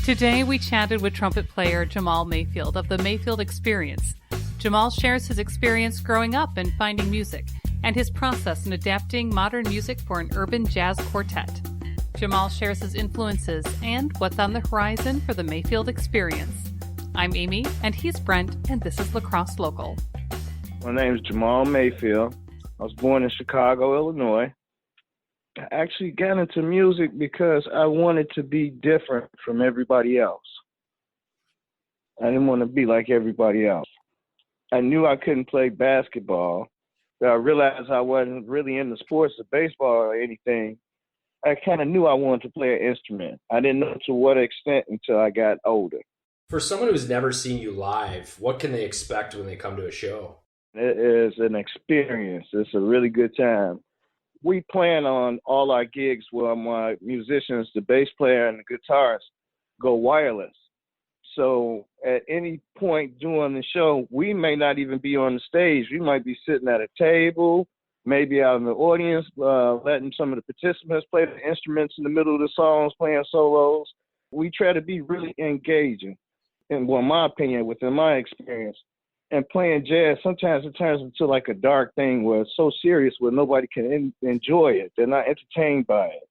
Today, we chatted with trumpet player Jamal Mayfield of the Mayfield Experience. Jamal shares his experience growing up and finding music and his process in adapting modern music for an urban jazz quartet. Jamal shares his influences and what's on the horizon for the Mayfield Experience. I'm Amy, and he's Brent, and this is La Crosse Local. My name is Jamal Mayfield. I was born in Chicago, Illinois. I actually got into music because I wanted to be different from everybody else. I didn't want to be like everybody else. I knew I couldn't play basketball, but I realized I wasn't really into sports or baseball or anything. I kind of knew I wanted to play an instrument. I didn't know to what extent until I got older. For someone who's never seen you live, what can they expect when they come to a show? It is an experience. It's a really good time. We plan on all our gigs where my musicians, the bass player and the guitarist, go wireless. So at any point during the show, we may not even be on the stage. We might be sitting at a table, maybe out in the audience, letting some of the participants play the instruments in the middle of the songs, playing solos. We try to be really engaging, in my opinion, within my experience. And playing jazz, sometimes it turns into like a dark thing where it's so serious where nobody can enjoy it. They're not entertained by it.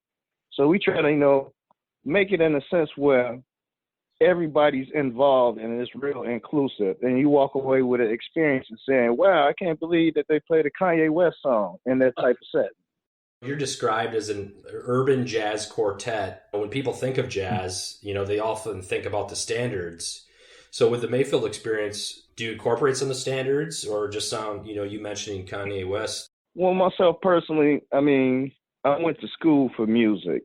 So we try to, make it in a sense where everybody's involved and it's real inclusive. And you walk away with an experience and saying, wow, I can't believe that they played a Kanye West song in that type of set. You're described as an urban jazz quartet. When people think of jazz, they often think about the standards. So with the Mayfield Experience, do you incorporate some of the standards or just sound, you mentioning Kanye West? Well, myself personally, I went to school for music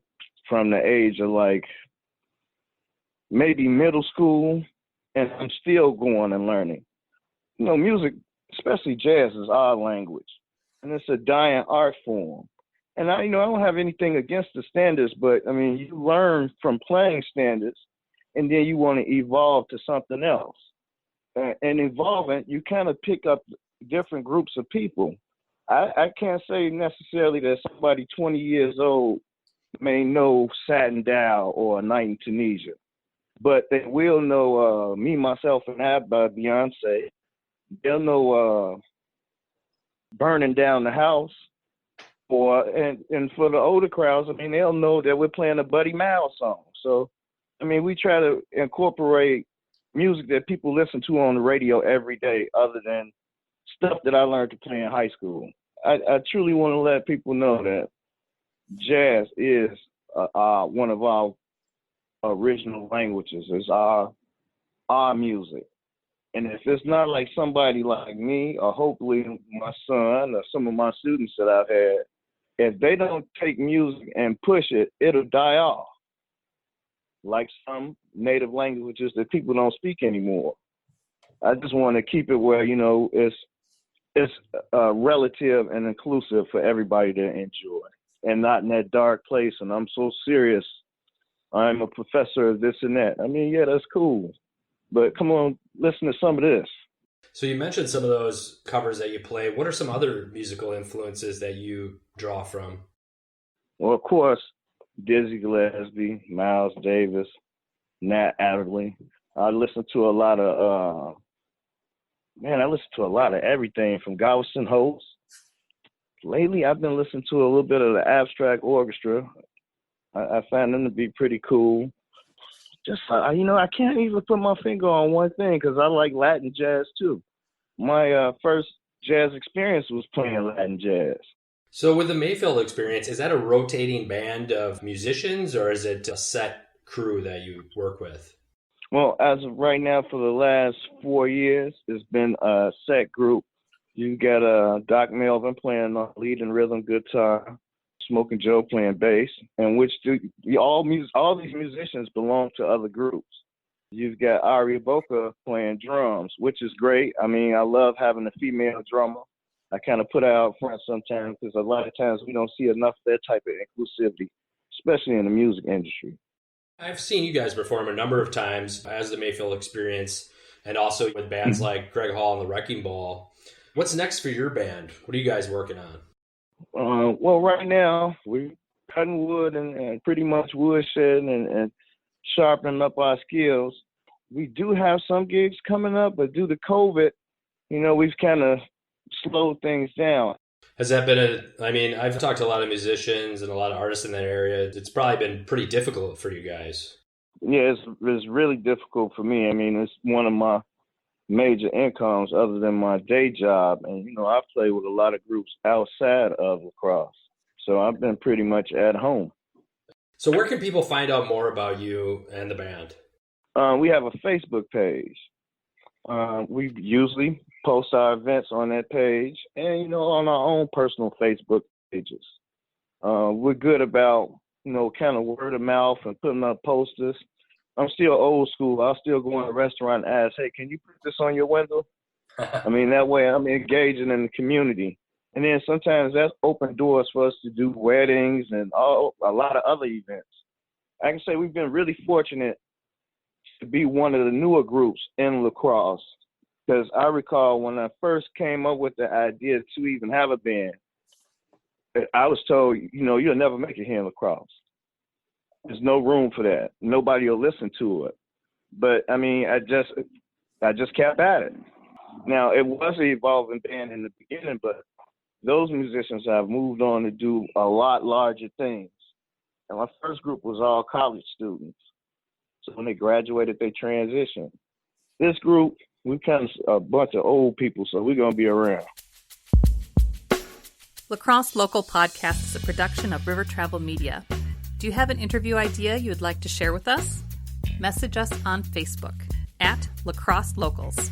from the age of maybe middle school, and I'm still going and learning. Music, especially jazz, is our language, and it's a dying art form. And I don't have anything against the standards, but you learn from playing standards, and then you want to evolve to something else. And evolving, you kind of pick up different groups of people. I can't say necessarily that somebody 20 years old may know Satin Down or A Night in Tunisia, but they will know Me, Myself, and I by Beyonce. They'll know Burning Down the House. And for the older crowds, they'll know that we're playing a Buddy Miles song. So, we try to incorporate music that people listen to on the radio every day other than stuff that I learned to play in high school. I truly want to let people know that jazz is one of our original languages. It's our music. And if it's not like somebody like me or hopefully my son or some of my students that I've had, if they don't take music and push it, it'll die off. Like some native languages that people don't speak anymore. I just want to keep it where, it's relative and inclusive for everybody to enjoy and not in that dark place. And I'm so serious. I'm a professor of this and that. Yeah, that's cool. But come on, listen to some of this. So you mentioned some of those covers that you play. What are some other musical influences that you draw from? Well, of course, Dizzy Gillespie, Miles Davis, Nat Adderley. I listen to a lot of everything from Galveston Host. Lately, I've been listening to a little bit of the Abstract Orchestra. I find them to be pretty cool. Just, I can't even put my finger on one thing because I like Latin jazz too. My first jazz experience was playing Latin jazz. So with the Mayfield Experience, is that a rotating band of musicians or is it a set crew that you work with? Well, as of right now, for the last 4 years, it's been a set group. You got Doc Melvin playing lead and rhythm guitar, Smoking Joe playing bass, and all these musicians belong to other groups. You've got Aria Boca playing drums, which is great. I love having a female drummer. I kind of put her out front sometimes because a lot of times we don't see enough of that type of inclusivity, especially in the music industry. I've seen you guys perform a number of times as the Mayfield Experience and also with bands like Greg Hall and the Wrecking Ball. What's next for your band? What are you guys working on? Well, right now we're cutting wood and pretty much woodshed and sharpening up our skills. We do have some gigs coming up, but due to COVID, we've kind of slowed things down. Has that been I've talked to a lot of musicians and a lot of artists in that area. It's probably been pretty difficult for you guys. Yeah, it's really difficult for me. It's one of my major incomes other than my day job. And, I play with a lot of groups outside of lacrosse. So I've been pretty much at home. So where can people find out more about you and the band? We have a Facebook page. We usually post our events on that page and, on our own personal Facebook pages. We're good about, kind of word of mouth and putting up posters. I'm still old school. I'll still go in a restaurant and ask, hey, can you put this on your window? That way I'm engaging in the community. And then sometimes that's open doors for us to do weddings and a lot of other events. I can say we've been really fortunate to be one of the newer groups in lacrosse. Because I recall when I first came up with the idea to even have a band, I was told, you'll never make it here in lacrosse. There's no room for that. Nobody will listen to it. But I just kept at it. Now it was an evolving band in the beginning, but those musicians have moved on to do a lot larger things. And my first group was all college students. So when they graduated, they transitioned. This group, we kind of a bunch of old people, so we're going to be around. Lacrosse Local Podcast is a production of River Travel Media. Do you have an interview idea you would like to share with us? Message us on Facebook at Lacrosse Locals.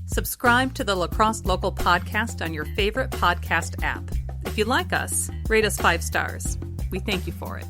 Subscribe to the Lacrosse Local Podcast on your favorite podcast app. If you like us, rate us 5 stars. We thank you for it.